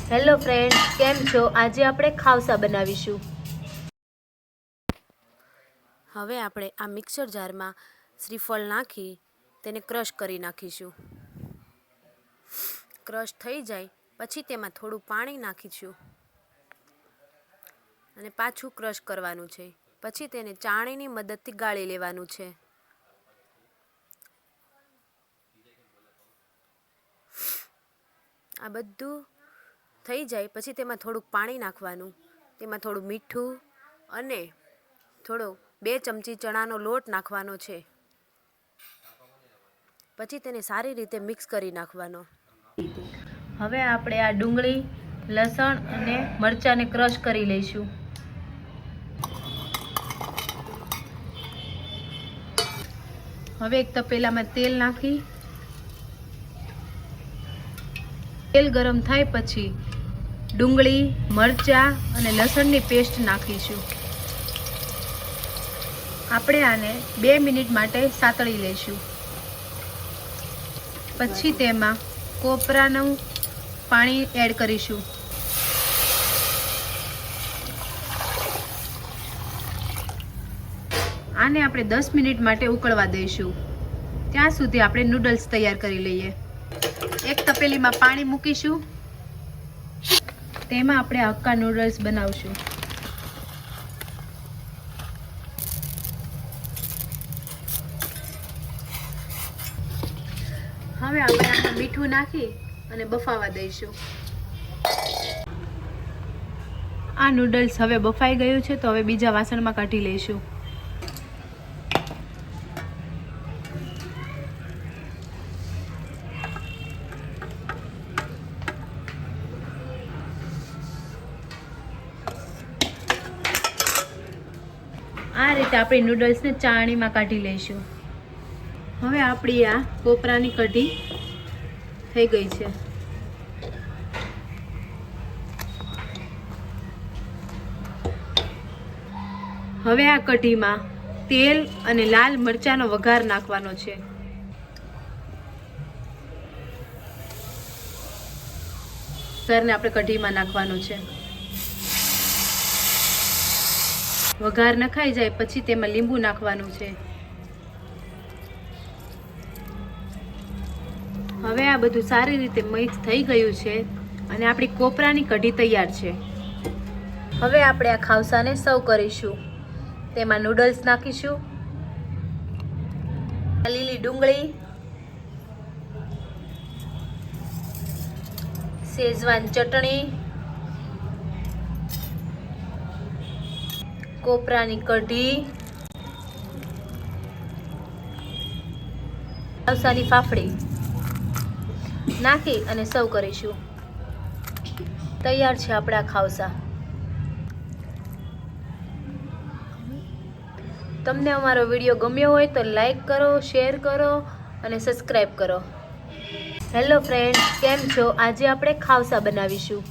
Hello friends, કેમ છો? આજે આપણે ખાવસા બનાવીશું। હવે આપણે આ મિક્સર જારમાં શ્રીફળ નાખી તેને ક્રશ કરી નાખીશું। ક્રશ થઈ જાય પછી તેમાં થોડું પાણી નાખીશું અને પાછું ક્રશ કરવાનું છે। પછી તેને ચાળણીની મદદથી ગાળી લેવાનું છે। આ બધું થઈ જાય પછી તેમાં થોડુંક પાણી નાખવાનું, તેમાં થોડું મીઠું અને થોડો 2 ચમચી ચણાનો લોટ નાખવાનો છે। પછી તેને સારી રીતે મિક્સ કરી નાખવાનો। હવે આપણે આ ડુંગળી, લસણ અને મરચાંને ક્રશ કરી લઈશું। હવે એક તપેલામાં તેલ નાખી તેલ ગરમ થાય પછી ડુંગળી, મરચાં અને લસણની પેસ્ટ નાખીશું। આપણે આને 2 મિનિટ માટે સાતળી લઈશું। પછી તેમાં કોપરાનું પાણી એડ કરીશું। આને આપણે 10 મિનિટ માટે ઉકળવા દઈશું। ત્યાં સુધી આપણે નૂડલ્સ તૈયાર કરી લઈએ। એક તપેલીમાં પાણી મૂકીશું, તેમાં આપણે હક્કા નૂડલ્સ બનાવશું। હવે આપણે આમાં મીઠું નાખી અને બફાવા દઈશું। આ નૂડલ્સ હવે બફાઈ ગયું છે તો હવે બીજા વાસણમાં કાઢી લઈશું। આ રીતે આપણે નૂડલ્સને ચાળણીમાં કાઢી લઈશું। હવે આપણી આ કોપરાની કઢી થઈ ગઈ છે। હવે આ કઢીમાં તેલ અને લાલ મરચાંનો વઘાર નાખવાનો છે। વઘારને આપણે કઢીમાં નાખવાનો છે। વઘાર નખાઈ જાય પછી તેમાં લીંબુ નાખવાનું છે। હવે આ બધું સારી રીતે મિક્સ થઈ ગયું છે અને આપણી કોપરાની કઢી તૈયાર છે। હવે આપણે આ ખાવસાને સર્વ કરીશું। તેમાં નૂડલ્સ નાખીશું, લીલી ડુંગળી, શેઝવાન ચટણી, કોપરાની કઢી, ખાવસાની ફાફડી નાખી અને સર્વ કરીશું। તૈયાર છે આપણા ખાવસા। તમને અમારો વિડીયો ગમ્યો હોય તો લાઈક કરો, શેર કરો અને સબસ્ક્રાઈબ કરો। હેલો ફ્રેન્ડ્સ, કેમ છો? આજે આપણે ખાવસા બનાવીશું।